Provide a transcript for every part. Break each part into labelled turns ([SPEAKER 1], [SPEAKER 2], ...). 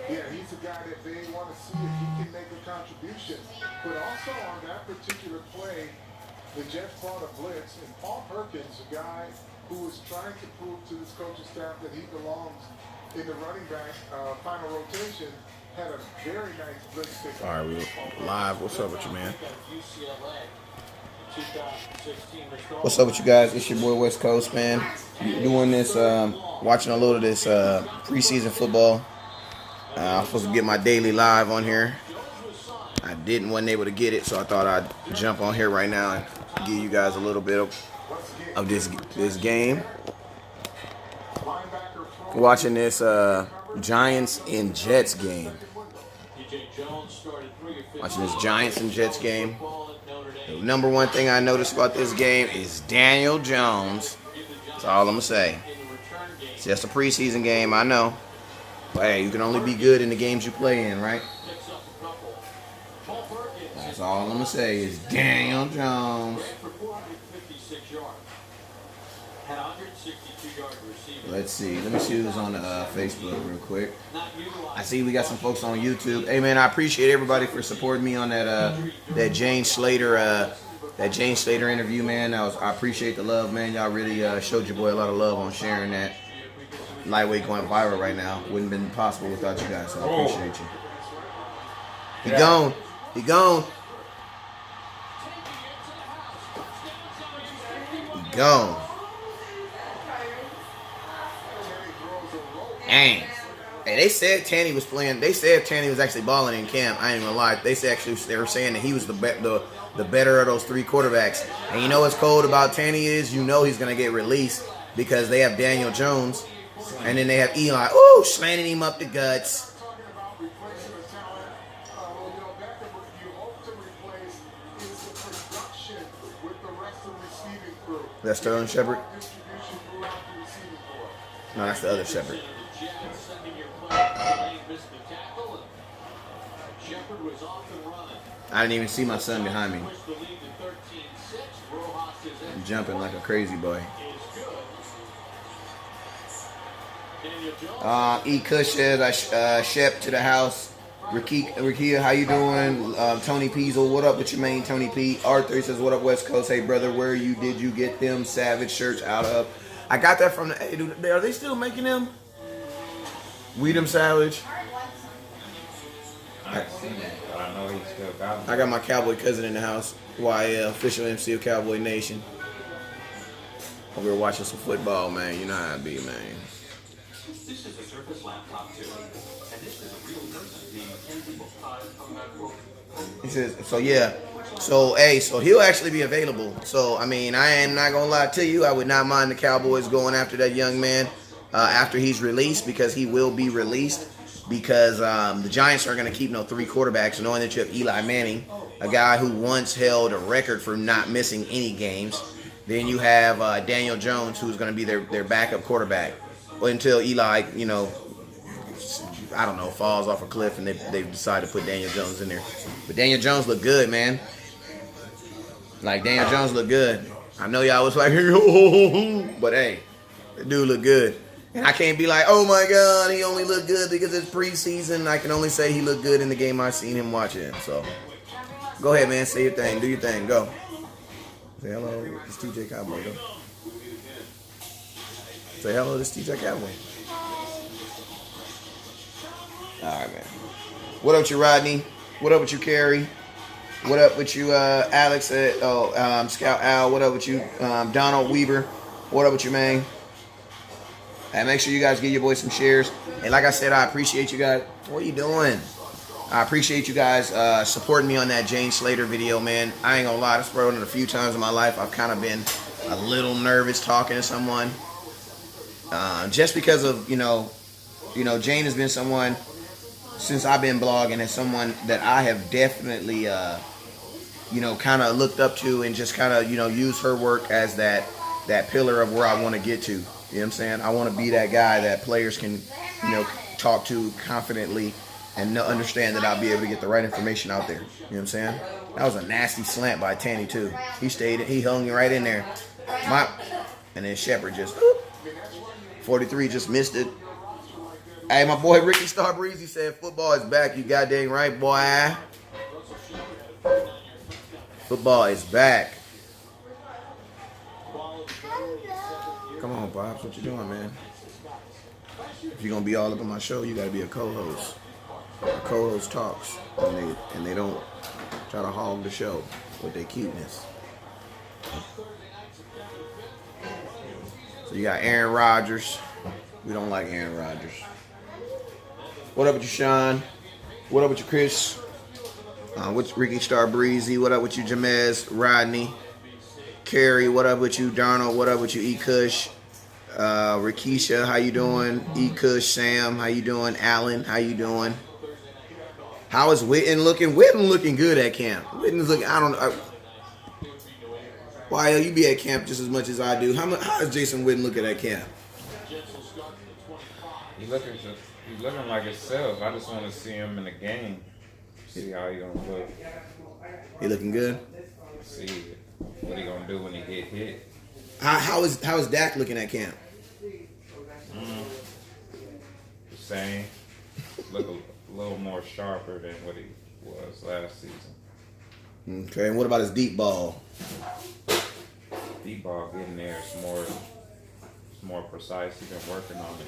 [SPEAKER 1] Yeah, he's a guy that they want to see if he can make a contribution. But also on that particular play, the Jets brought a blitz, and Paul Perkins, a guy who was trying to prove to this coaching staff that he belongs in the running back final rotation, had a very nice blitz pick.
[SPEAKER 2] All right, we live. What's up with you, man? What's up with you guys? It's your boy West Coast, man. Doing this, watching a little of this preseason football. I'm supposed to get my daily live on here. I wasn't able to get it, so I thought I'd jump on here right now and give you guys a little bit of this game. Watching this Giants and Jets game. Watching this Giants and Jets game. The number one thing I noticed about this game is Daniel Jones. That's all I'm going to say. It's just a preseason game, I know. But hey, you can only be good in the games you play in, right? That's all I'm going to say is Daniel Jones. Let's see. Let me see who's on Facebook real quick. I see we got some folks on YouTube. Hey man, I appreciate everybody for supporting me on that Jane Slater interview, man. I appreciate the love, man. Y'all really showed your boy a lot of love on sharing that. Lightweight going viral right now. Wouldn't have been possible without you guys, so I appreciate you. He gone. He gone. He gone. Dang. Hey, they said Tanny was playing. They said Tanny was actually balling in camp. I ain't gonna lie. They were saying that he was the better of those three quarterbacks. And you know what's cold about Tanny is, you know he's gonna get released because they have Daniel Jones, and then they have Eli. Ooh, slanting him up the guts. That's Sterling Shepard. No, that's the other Shepard. I didn't even see my son behind me. I'm jumping like a crazy boy. E. Kush says, Shep to the house. Rakia, how you doing? Tony Peasel, what up with your main Tony P? Arthur says, what up West Coast? Hey brother, did you get them Savage shirts out of? I got that from are they still making them? Weedham Savage. I got my Cowboy cousin in the house. YL, official MC of Cowboy Nation. We were watching some football, man. You know how it be, man. This is a Surface laptop too, and this is a real person. He says, so yeah. So he'll actually be available. So I mean, I am not gonna lie to you. I would not mind the Cowboys going after that young man after he's released, because he will be released. Because the Giants aren't going to keep no three quarterbacks, knowing that you have Eli Manning, a guy who once held a record for not missing any games. Then you have Daniel Jones, who's going to be their backup quarterback until Eli, falls off a cliff and they decide to put Daniel Jones in there. But Daniel Jones looked good, man. Daniel Jones looked good. I know y'all was like, but hey, the dude looked good. And I can't be like, oh my God, he only looked good because it's preseason. I can only say he looked good in the game I seen him watching. So, go ahead, man. Say your thing. Do your thing. Go. Say hello. It's TJ Cowboy. Go. Say hello. This TJ Cowboy. All right, man. What up with you, Rodney? What up with you, Carrie? What up with you, Alex? Scout Al. What up with you, Donald Weaver? What up with you, man? And make sure you guys give your boy some shares. And like I said, I appreciate you guys. What are you doing? I appreciate you guys supporting me on that Jane Slater video, man. I ain't gonna lie, I've spoken it a few times in my life. I've kind of been a little nervous talking to someone. Just because of, Jane has been someone, since I've been blogging, as someone that I have definitely, kind of looked up to, and just kind of, used her work as that pillar of where I want to get to. You know what I'm saying? I want to be that guy that players can, talk to confidently and understand that I'll be able to get the right information out there. You know what I'm saying? That was a nasty slant by Tanny, too. He hung right in there. And then Shepard just, 43 just missed it. Hey, my boy Ricky Starbreezy said football is back. You goddamn right, boy. Football is back. Come on, Pops. What you doing, man? If you're gonna be all up on my show, you gotta be a co-host. A co-host talks, and they don't try to hog the show with their cuteness. So you got Aaron Rodgers. We don't like Aaron Rodgers. What up with you, Sean? What up with you, Chris? What's Ricky Starbreezy? What up with you, Jamez? Rodney? Carrie? What up with you, Darnold? What up with you, E. Kush? Rikisha, how you doing? E. Kush, Sam, how you doing? Alan, how you doing? How is Witten looking? Witten looking good at camp. Witten's looking, I don't know. Why you be at camp just as much as I do? How is Jason Witten looking at camp?
[SPEAKER 3] He's looking like himself. I just want to see him in the game. See how he gonna look.
[SPEAKER 2] He looking good?
[SPEAKER 3] See what he gonna do when he get hit.
[SPEAKER 2] How is Dak looking at camp?
[SPEAKER 3] The same. Look a little more sharper than what he was last season.
[SPEAKER 2] Okay, and what about his deep ball?
[SPEAKER 3] Deep ball getting there. It's more precise. He's been working on it.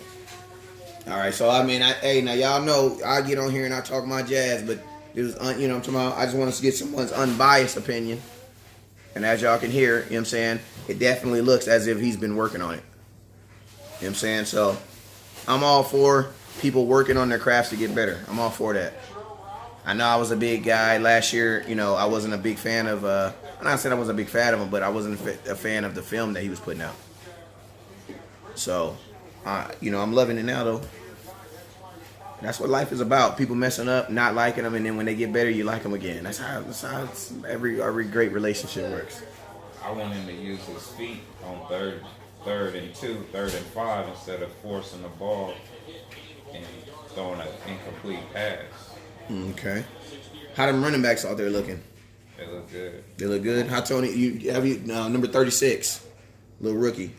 [SPEAKER 2] All right, so I mean, hey, now y'all know I get on here and I talk my jazz, but it was, you know, I'm talking about, I just want to get someone's unbiased opinion. And as y'all can hear, you know what I'm saying, it definitely looks as if he's been working on it. You know what I'm saying? So I'm all for people working on their crafts to get better. I'm all for that. I know I was a big guy last year. You know, I wasn't a big fan of, I'm not saying I wasn't a big fan of him, but I wasn't a fan of the film that he was putting out. So, you know, I'm loving it now, though. That's what life is about. People messing up, not liking them, and then when they get better, you like them again. That's how every great relationship works.
[SPEAKER 3] I want him to use his feet on third and 5 instead of forcing the ball and throwing an incomplete pass.
[SPEAKER 2] Okay. How them running backs out there looking?
[SPEAKER 3] They look good.
[SPEAKER 2] They look good. How Tony? You number 36, little rookie.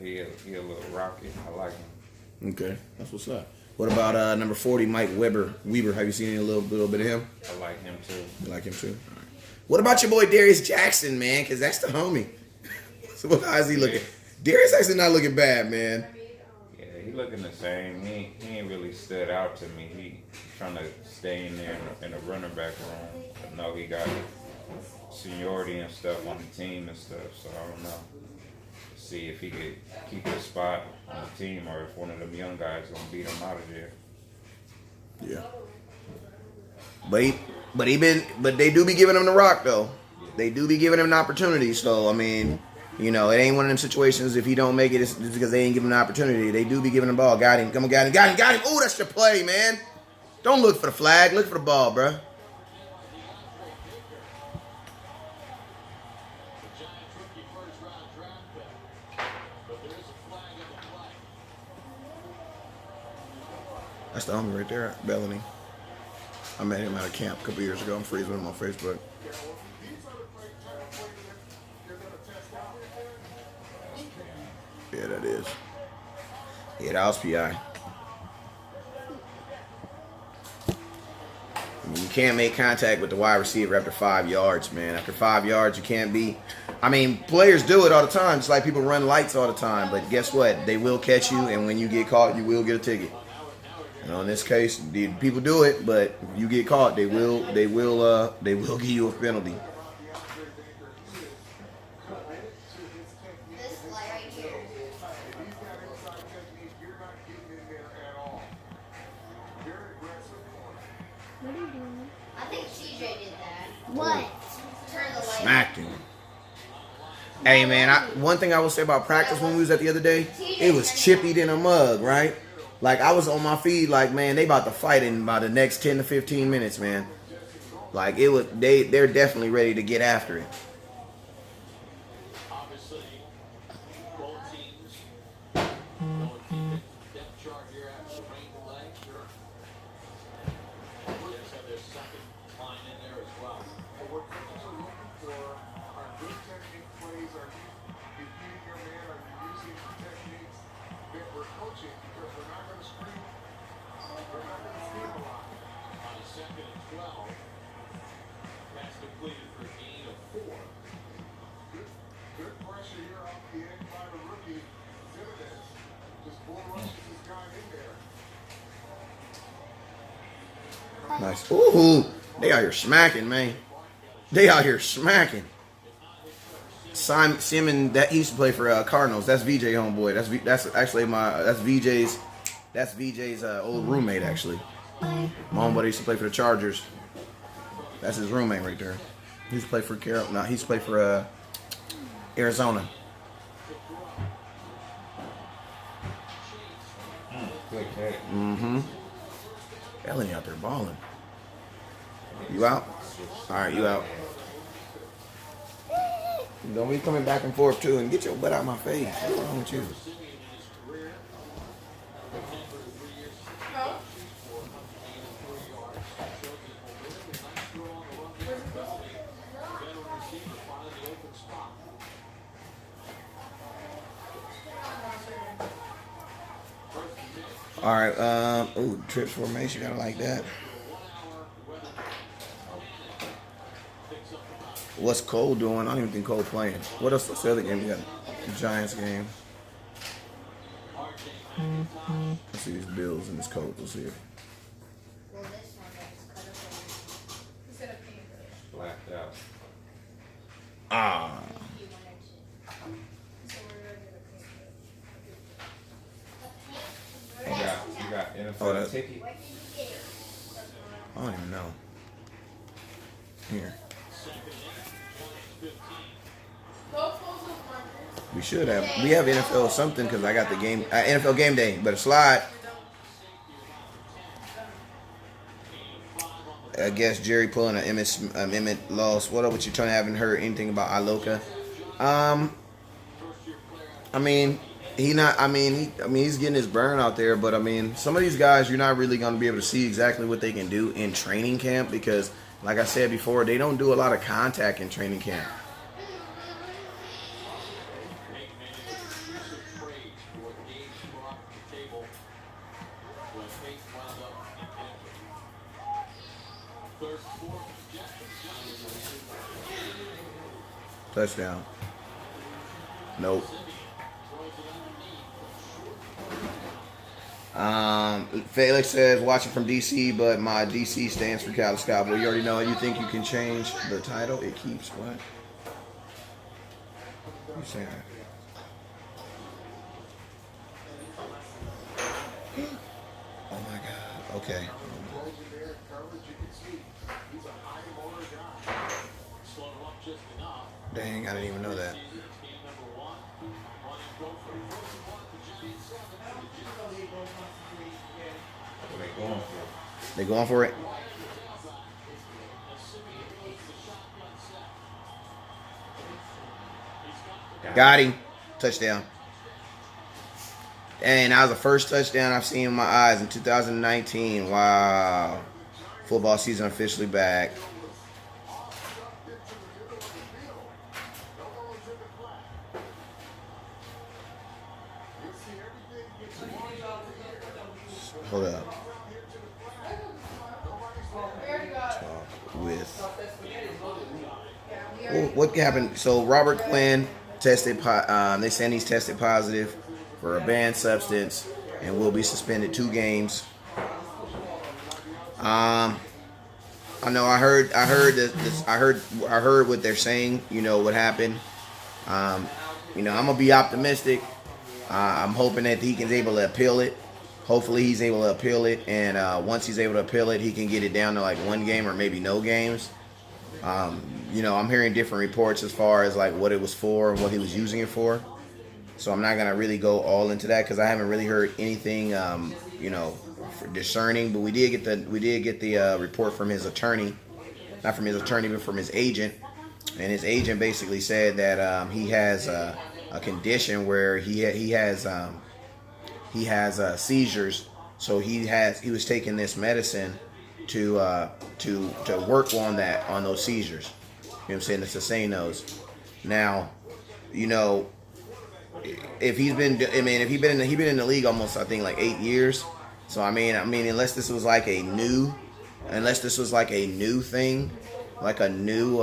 [SPEAKER 3] Yeah, he a little rocky. I like him.
[SPEAKER 2] Okay, that's what's up. What about number 40, Mike Weber? Have you seen any little bit of him?
[SPEAKER 3] I like him too.
[SPEAKER 2] You like him too? All right. What about your boy Darius Jackson, man? Because that's the homie. So how is he looking? Darius actually not looking bad, man.
[SPEAKER 3] Yeah, he looking the same. He ain't really stood out to me. He trying to stay in there in the running back room. I know he got seniority and stuff on the team and stuff, so I don't know. See if he could keep his spot on the team or if one of them young guys gonna beat him out of there.
[SPEAKER 2] Yeah. But they do be giving him the rock though. They do be giving him an opportunity. So I mean, you know, it ain't one of them situations if he don't make it, it's because they ain't giving him an opportunity. They do be giving him the ball. Got him. Come on, got him. Ooh, that's your play, man. Don't look for the flag. Look for the ball, bruh. That's the homie right there, Bellany. I met him at a camp a couple years ago. I'm friends with him on Facebook. Yeah, that is. Yeah, that was PI. I mean, you can't make contact with the wide receiver after 5 yards, man. After 5 yards, you can't be. I mean, players do it all the time. Just like people run lights all the time. But guess what? They will catch you, and when you get caught, you will get a ticket. You know, in this case, people do it, but if you get caught, they will give you a penalty.
[SPEAKER 4] I think CJ did that. What? Turn the light.
[SPEAKER 2] Smacked him. Hey man, one thing I will say about practice when we was at the other day, it was chippied in a mug, right? Like I was on my feed, like man, they about to fight in about the next 10 to 15 minutes, man. Like it was, they're definitely ready to get after it.
[SPEAKER 5] Obviously, both teams depth chart here after the rain delay. Sure. Warriors have their second line in there as well.
[SPEAKER 1] What coaches are looking for are good technique plays. Are you defeating your man? Are you using techniques that we're coaching? Because we're not going to screen
[SPEAKER 2] Nice. Ooh, they out here smacking, man. They out here smacking. Simon Simmons, that he used to play for Cardinals. That's VJ homeboy. That's actually that's VJ's old roommate actually. My homeboy used to play for the Chargers. That's his roommate right there. He used to play for he used to play for Arizona.
[SPEAKER 3] Good catch.
[SPEAKER 2] Mm-hmm. Ellie out there balling. You out? All right, you out. Don't be coming back and forth too, and get your butt out of my face. What's wrong with you? All right. Ooh, trips formation. Gotta like that. What's Cole doing? I don't even think Cole playing. What else? What's the other game we got? The Giants game. Let's see these Bills and this Colts. Let's see it.
[SPEAKER 4] Well, this one that was cut up on.
[SPEAKER 3] Blacked out.
[SPEAKER 2] Ah.
[SPEAKER 4] You wanted to. So we're going to
[SPEAKER 3] You got
[SPEAKER 2] Oh,
[SPEAKER 3] NFL
[SPEAKER 2] that-
[SPEAKER 3] ticket?
[SPEAKER 4] Where did you get it?
[SPEAKER 2] I don't even know. Here. We should have. We have NFL something because I got the game. NFL game day. Better slide. I guess Jerry pulling an Emmett loss. What up with you? Trying to haven't heard anything about Iloka. I mean, he's getting his burn out there, but I mean, some of these guys you're not really going to be able to see exactly what they can do in training camp because, like I said before, they don't do a lot of contact in training camp. Touchdown. Nope. Felix says watching from DC, but my DC stands for Dallas Cowboy. You already know it. You think you can change the title? It keeps what? What are you saying? Oh my God. Okay. Dang, I didn't even know that.
[SPEAKER 3] What they going for?
[SPEAKER 2] They going for it? Got him. Touchdown. And that was the first touchdown I've seen in my eyes in 2019. Wow. Football season officially back. Hold up. Talk with. What happened? So Robert Quinn tested. They saying he's tested positive for a banned substance and will be suspended 2 games. I know. I heard this. I heard what they're saying. You know what happened. I'm gonna be optimistic. I'm hoping that he can able to appeal it. Hopefully he's able to appeal it, and once he's able to appeal it, he can get it down to like 1 game or maybe no games. I'm hearing different reports as far as like what it was for and what he was using it for. So I'm not gonna really go all into that because I haven't really heard anything, discerning. But we did get the report from his attorney, not from his attorney, but from his agent, and his agent basically said that he has a condition where he has seizures. So he was taking this medicine to work on those seizures. You know what I'm saying? To sustain those. Now, if he's been in the league almost, I think, like 8 years. So I mean, unless this was like a new thing, like a new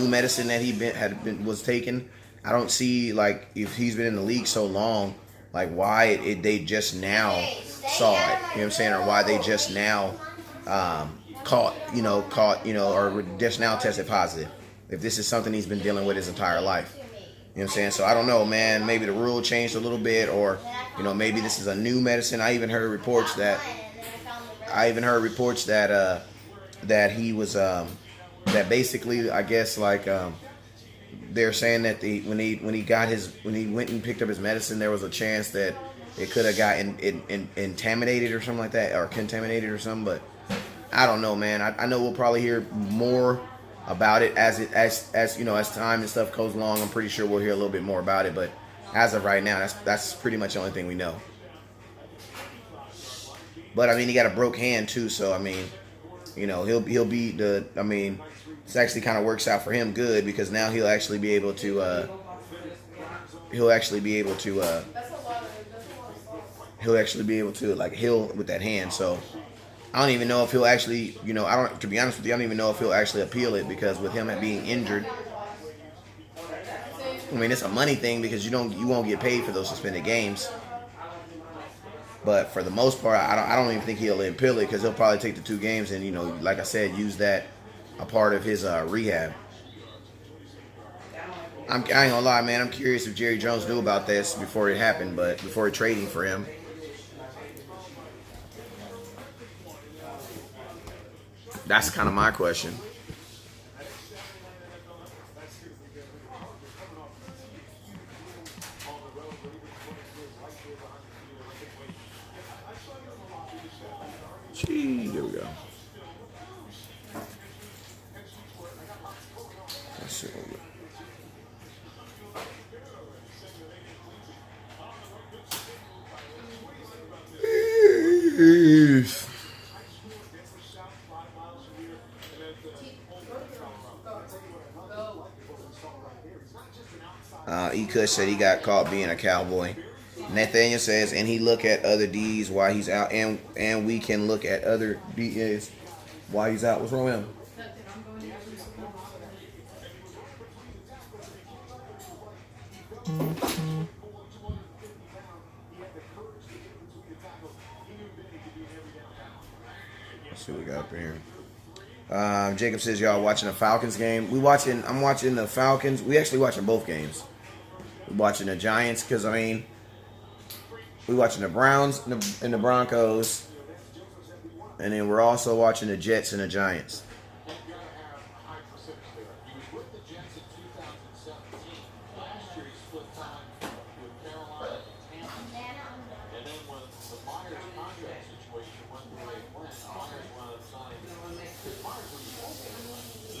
[SPEAKER 2] medicine that was taken. I don't see, like, if he's been in the league so long, like why they just now saw it. You know what I'm saying, or why they just now caught, or just now tested positive. If this is something he's been dealing with his entire life. You know what I'm saying? So I don't know, man. Maybe the rule changed a little bit, or maybe this is a new medicine. I even heard reports that that he was that basically, I guess, like they're saying that when he went and picked up his medicine, there was a chance that it could have gotten contaminated or something like that, or contaminated or something. But I don't know, man. I know we'll probably hear more about it as time and stuff goes along. I'm pretty sure we'll hear a little bit more about it. But as of right now, that's pretty much the only thing we know. But I mean, he got a broke hand too, so I mean, he'll be the. I mean, this actually kind of works out for him good, because now he'll actually be able to. Like heal with that hand. So I don't even know if he'll actually. To be honest with you, I don't even know if he'll actually appeal it, because with him being injured, I mean, it's a money thing, because you won't get paid for those suspended games. But for the most part, I don't even think he'll appeal it, because he'll probably take the 2 games and, like I said, use that a part of his rehab. I ain't gonna lie, man. I'm curious if Jerry Jones knew about this before it happened, but before trading for him. That's kind of my question. Gee, there we go. Let's see. E-Kush said he got caught being a Cowboy. Nathaniel says, and he look at other Ds while he's out, and we can look at other Ds while he's out. What's wrong with him? Let's see what we got up here. Jacob says, y'all watching the Falcons game? I'm watching the Falcons. We actually watching both games. We're watching the Giants, because we watching the Browns and the Broncos, and then we're also watching the Jets and the Giants.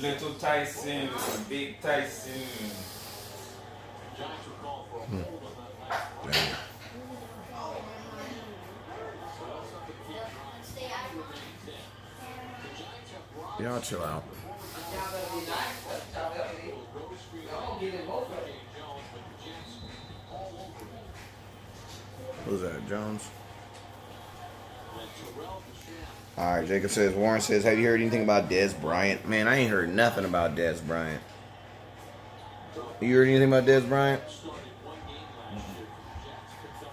[SPEAKER 3] Little Tyson, Big Tyson.
[SPEAKER 2] Y'all chill out. Who's that, Jones? All right, Jacob says, Warren says, have you heard anything about Dez Bryant? Man, I ain't heard nothing about Dez Bryant. You heard anything about Dez Bryant?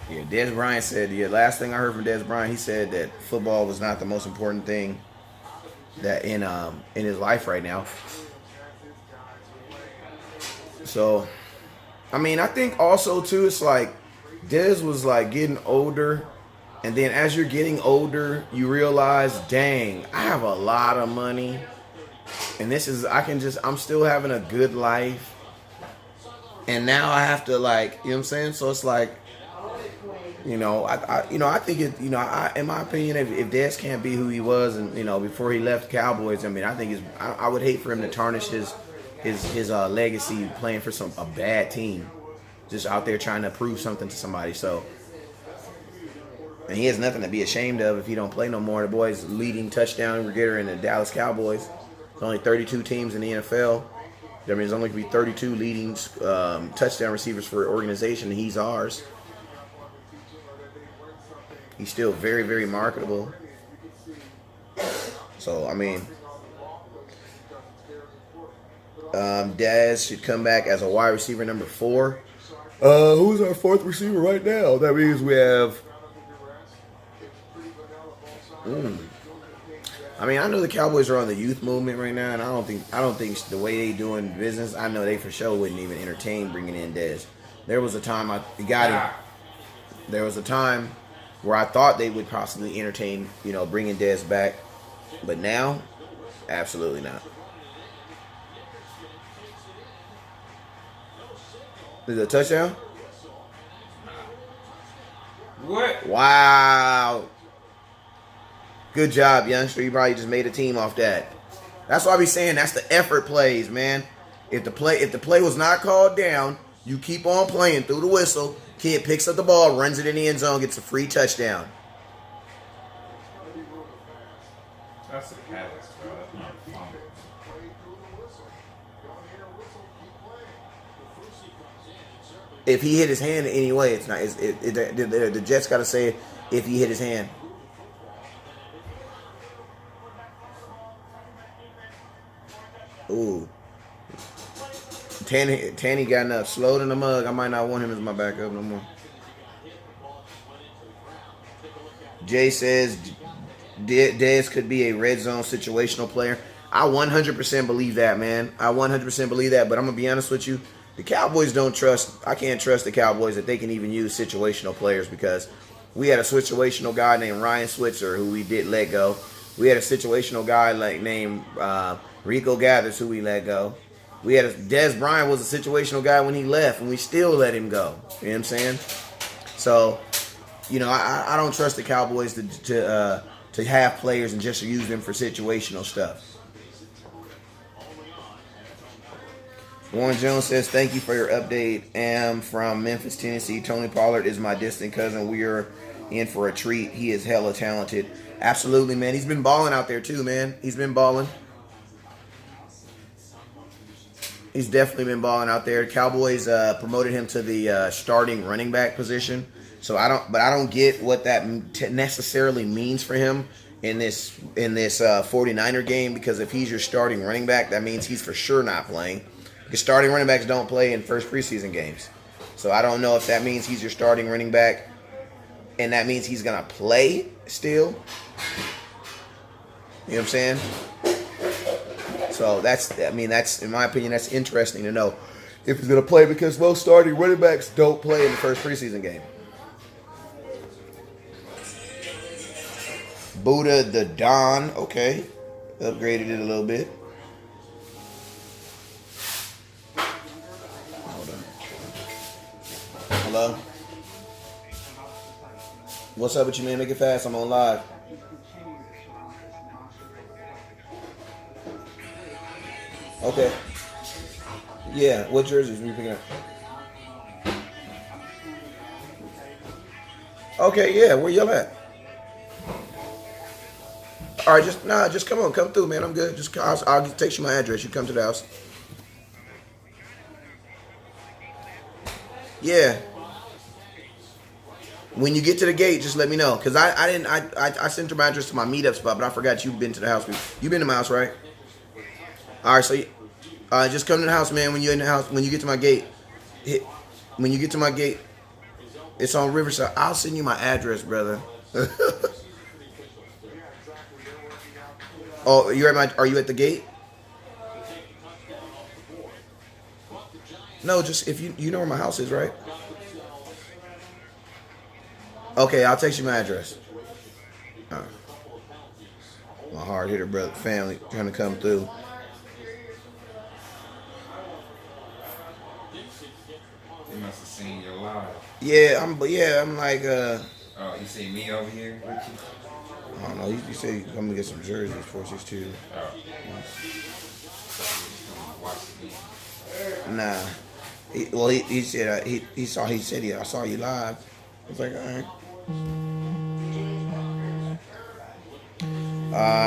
[SPEAKER 2] Yeah, Dez Bryant said, last thing I heard from Dez Bryant, he said that football was not the most important thing that in his life right now. So, I mean, I think also too, it's like Dez was like getting older, and then as you're getting older, you realize, dang, I have a lot of money, and I'm still having a good life, and now I have to, like, you know what I'm saying? So it's like, I think in my opinion, if Dez can't be who he was, and before he left Cowboys, I think I would hate for him to tarnish his legacy playing for a bad team, just out there trying to prove something to somebody. So, and he has nothing to be ashamed of if he don't play no more. The boy's leading touchdown getter in the Dallas Cowboys. There's only 32 teams in the NFL. That means there's only going to be 32 leading touchdown receivers for an organization, and he's ours. He's still very, very marketable. So, Dez should come back as a wide receiver number 4. Who's our 4th receiver right now? That means we have I mean, I know the Cowboys are on the youth movement right now, and I don't think the way they doing business, I know they for sure wouldn't even entertain bringing in Dez. There was a time There was a time where I thought they would possibly entertain, bringing Dez back, but now, absolutely not. Is it a touchdown?
[SPEAKER 3] What?
[SPEAKER 2] Wow. Good job, youngster. You probably just made a team off that. That's why I be saying that's the effort plays, man. If the play was not called down, you keep on playing through the whistle. Kid picks up the ball, runs it in the end zone, gets a free touchdown.
[SPEAKER 3] That's a pass, bro. That's not a fumble.
[SPEAKER 2] If he hit his hand anyway, it's not. The Jets got to say if he hit his hand. Ooh. Tanny got enough. Slowed in the mug. I might not want him as my backup no more. Jay says Dez could be a red zone situational player. I 100% believe that, man. I 100% believe that, but I'm going to be honest with you. The Cowboys I can't trust the Cowboys that they can even use situational players because we had a situational guy named Ryan Switzer who we did let go. We had a situational guy named Rico Gathers who we let go. We had Dez Bryant was a situational guy when he left, and we still let him go. You know what I'm saying? So, I don't trust the Cowboys to have players and just use them for situational stuff. Warren Jones says, thank you for your update. Am from Memphis, Tennessee. Tony Pollard is my distant cousin. We are in for a treat. He is hella talented. Absolutely, man. He's been balling out there too, man. He's been balling. He's definitely been balling out there. Cowboys promoted him to the starting running back position. So I don't get what that necessarily means for him in this 49er game, because if he's your starting running back, that means he's for sure not playing. Because starting running backs don't play in first preseason games. So I don't know if that means he's your starting running back and that means he's going to play still. You know what I'm saying? So that's, in my opinion, that's interesting to know if he's going to play, because most starting running backs don't play in the first preseason game. Buddha the Don, okay. Upgraded it a little bit. Hold on. Hello? What's up with you, man? Make it fast. I'm on live. Okay. Yeah, what jerseys are you picking up? Okay, yeah, where y'all at? All right, just come through, man. I'm good. I'll text you my address. You come to the house. Yeah. When you get to the gate, just let me know, cause I sent your address to my meetup spot, but I forgot you've been to the house. You've been to my house, right? All right, so just come to the house, man. When you're in the house, when you get to my gate, it's on Riverside. I'll send you my address, brother. Oh, are you at the gate? No, just if you know where my house is, right? Okay, I'll text you my address. My hard hitter brother family trying to come through.
[SPEAKER 3] They must have seen you live.
[SPEAKER 2] Yeah, I'm like
[SPEAKER 3] Oh, you see me over here with you?
[SPEAKER 2] I don't know. He said he's coming to get some jerseys, 462.
[SPEAKER 3] Oh.
[SPEAKER 2] Nah. He said I saw you live. I was like, all right.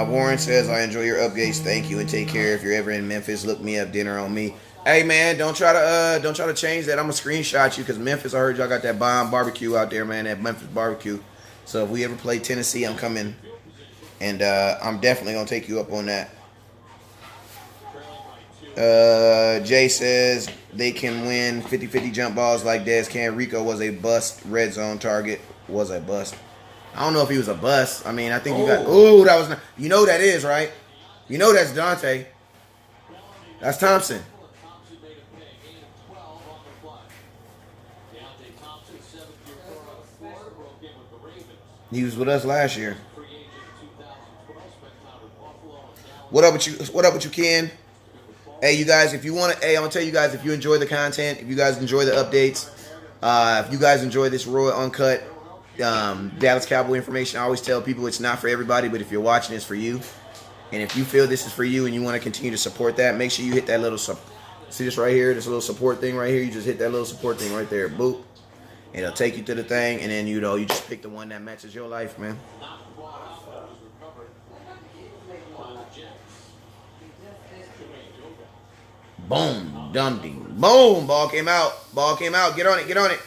[SPEAKER 2] Warren says, I enjoy your updates. Thank you and take care. If you're ever in Memphis, look me up. Dinner on me. Hey man, don't try to change that. I'm gonna screenshot you, because Memphis, I heard y'all got that bomb barbecue out there, man. That Memphis barbecue. So if we ever play Tennessee, I'm coming, and I'm definitely gonna take you up on that. Jay says they can win 50-50 jump balls like Dez can. Rico was a bust. Red zone target was a bust. I don't know if he was a bust. I mean, I think you got. Oh, that was. You know that is right. You know that's Dante. That's Thompson.
[SPEAKER 5] Thompson made a pay. 8 of 12 on the play. Deontay Thompson, 7th-year pro out of Florida, broke in with the Ravens.
[SPEAKER 2] He was with us last year.
[SPEAKER 5] Free agent in 2012, spent time with Buffalo and Dallas.
[SPEAKER 2] What up with you? What up with you, Ken? Hey, you guys, if you want to, hey, I'm gonna tell you guys, if you enjoy the content, if you guys enjoy the updates, if you guys enjoy this raw uncut Dallas Cowboy information, I always tell people it's not for everybody, but if you're watching, it's for you. And if you feel this is for you and you want to continue to support that, make sure you hit that little see this right here, this little support thing right here. You just hit that little support thing right there, boop. And it'll take you to the thing, and then you just pick the one that matches your life, man.
[SPEAKER 5] Not brought up, but was recovered by the Jets.
[SPEAKER 2] Boom, Dundee. Boom, ball came out. Ball came out. Get on it, get on it.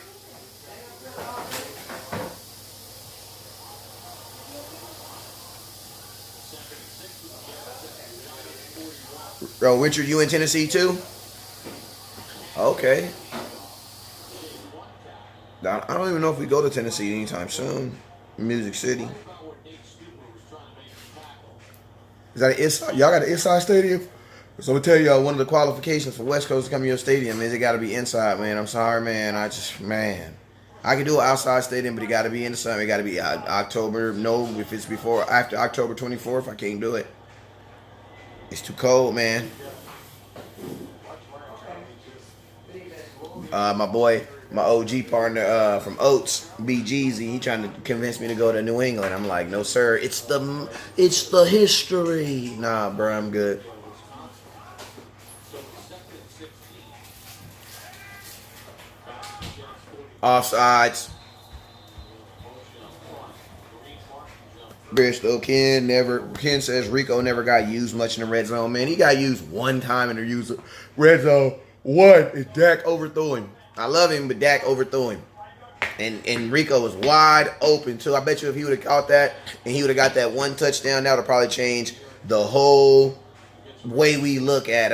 [SPEAKER 2] Bro, Richard, you in Tennessee too? Okay. I don't even know if we go to Tennessee anytime soon. Music City. Is that an inside? Y'all got an inside stadium? So I'm gonna tell y'all, one of the qualifications for West Coast to come to your stadium is it got to be inside, man. I'm sorry, man. I can do an outside stadium, but it got to be in the sun. It got to be October. No, if it's after October 24th, I can't do it. It's too cold, man. My boy, my OG partner from Oats, B Jeezy, he trying to convince me to go to New England. I'm like, no, sir. It's the history. Nah, bro, I'm good. Offsides. Bristol. Ken says Rico never got used much in the red zone. Man, he got used one time in the red zone. One is Dak overthrew him. I love him, but Dak overthrew him. And Rico was wide open too. I bet you if he would have caught that and he would have got that one touchdown, that would have probably changed the whole way we look at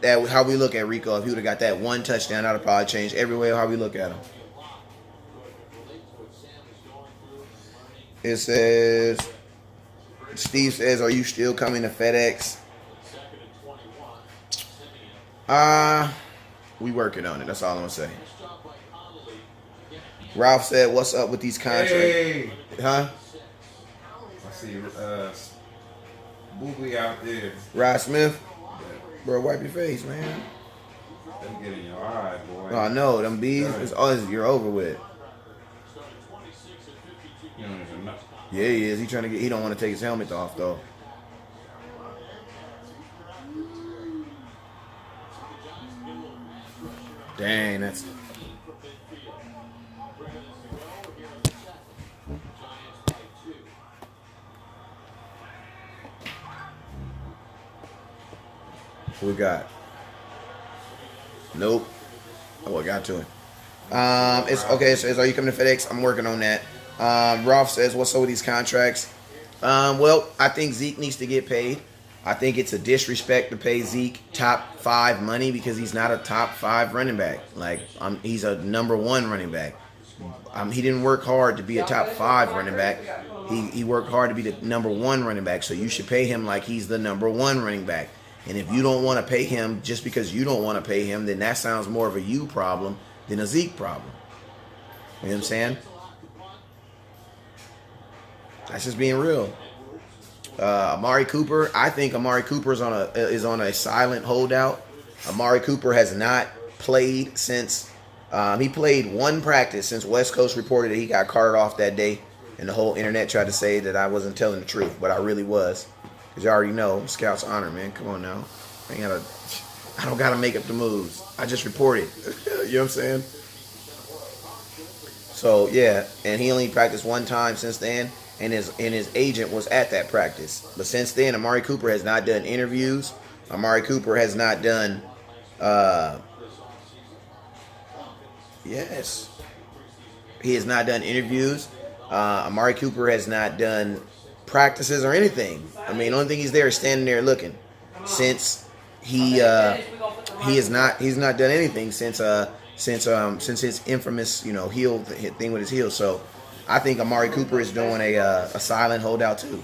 [SPEAKER 2] how we look at Rico. If he would have got that one touchdown, that would have probably changed every way how we look at him. It says, Steve says, are you still coming to FedEx? We working on it. That's all I'm going to say. Ralph said, what's up with these contracts?
[SPEAKER 3] Hey.
[SPEAKER 2] Huh?
[SPEAKER 3] I see Boogly out there.
[SPEAKER 2] Rod Smith? Bro, wipe your face, man.
[SPEAKER 3] Them get in your eye, boy.
[SPEAKER 2] Oh, no. Them bees, you're over with.
[SPEAKER 3] You don't even know.
[SPEAKER 2] Yeah, he is. He don't want to take his helmet off, though. Dang, that's... What we got? Nope. Oh, I got to it. It's okay. It says, are you coming to FedEx? I'm working on that. Rolf says, what's up with these contracts? Well, I think Zeke needs to get paid. I think it's a disrespect to pay Zeke top 5 money because he's not a top 5 running back. He's a number 1 running back. He didn't work hard to be a top 5 running back. He worked hard to be the number 1 running back. So you should pay him like he's the number 1 running back. And if you don't want to pay him just because you don't want to pay him, then that sounds more of a you problem than a Zeke problem. You know what I'm saying? That's just being real. Amari Cooper, I think Amari Cooper is on a silent holdout. Amari Cooper has not played since he played one practice since West Coast reported that he got carted off that day, and the whole internet tried to say that I wasn't telling the truth, but I really was. Because you already know, Scout's honor, man. Come on now. I don't gotta make up the moves. I just reported. You know what I'm saying? So yeah, and he only practiced one time since then. And his agent was at that practice. But since then, Amari Cooper has not done interviews. Amari Cooper has not done, yes. He has not done interviews. Amari Cooper has not done practices or anything. I mean, the only thing he's there is standing there looking. Since he's not done anything since his infamous, heel thing with his heel. So I think Amari Cooper is doing a silent holdout too.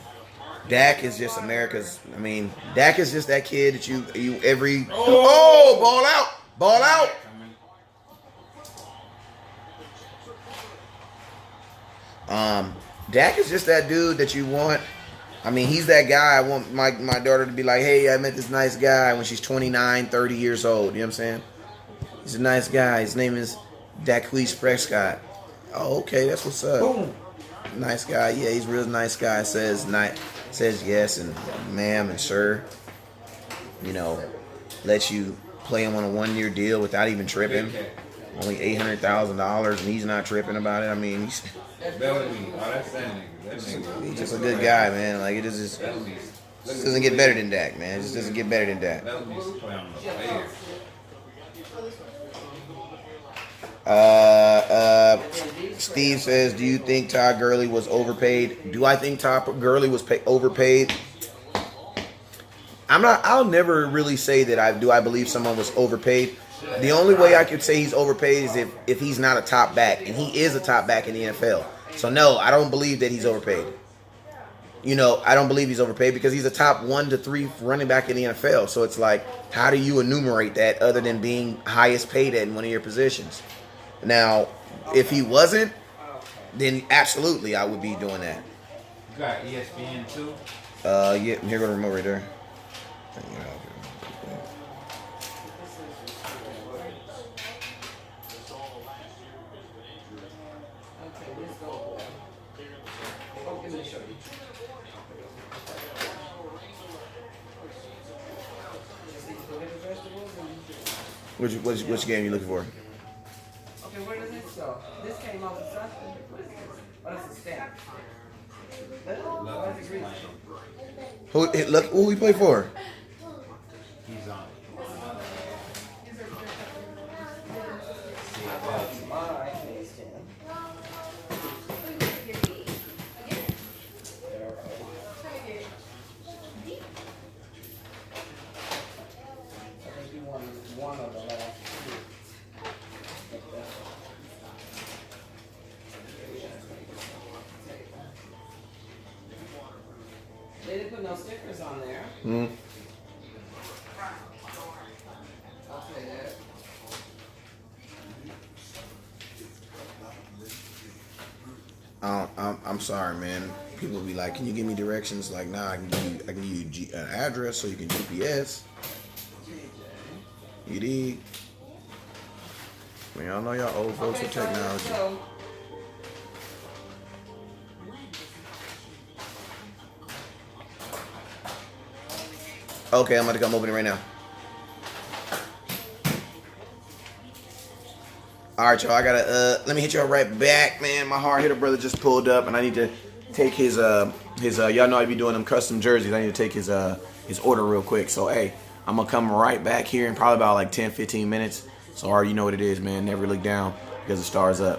[SPEAKER 2] Dak is just America's. I mean, Dak is just that kid that you every. Oh, ball out. Dak is just that dude that you want. I mean, he's that guy. I want my daughter to be like, hey, I met this nice guy when she's 29, 30 years old. You know what I'm saying? He's a nice guy. His name is Daquise Prescott. Oh, okay, that's what's up. Boom. Nice guy. Yeah, he's a real nice guy. Says yes and ma'am and sir. You know, lets you play him on a 1-year deal without even tripping. Only $800,000 and he's not tripping about it. I mean, he's just a good guy, man. Like, it just doesn't get better than Dak, man. It just doesn't get better than Dak. Steve says, do you think Todd Gurley was overpaid? Do I think Todd Gurley was overpaid? I'll never really say that I believe someone was overpaid. The only way I could say he's overpaid is if he's not a top back, and he is a top back in the NFL. So no, I don't believe that he's overpaid. You know, I don't believe he's overpaid because he's a top 1 to 3 running back in the NFL. So it's like, how do you enumerate that other than being highest paid in one of your positions? Now, if he wasn't, then absolutely I would be doing that.
[SPEAKER 3] You got ESPN too?
[SPEAKER 2] Yeah, here go the remote right there. Which game are you looking for?
[SPEAKER 6] Okay, where does this go? This came off of something. Oh, that's a stamp. That's a green.
[SPEAKER 2] Who he play for?
[SPEAKER 3] He's on.
[SPEAKER 6] One of the last two. They didn't put no stickers on there. I'll say that.
[SPEAKER 2] I'm sorry, man. People be like, "Can you give me directions?" Like, nah, I can give you an address so you can GPS. You dig? I mean, y'all know y'all old folks with technology. Okay, I'm about to come open it right now. All right, y'all. I gotta let me hit y'all right back, man. My hard hitter brother just pulled up, and I need to take his y'all know I be doing them custom jerseys. I need to take his order real quick. So hey, I'm gonna come right back here in probably about like 10-15 minutes. So already you know what it is, man. Never look down because the star's up.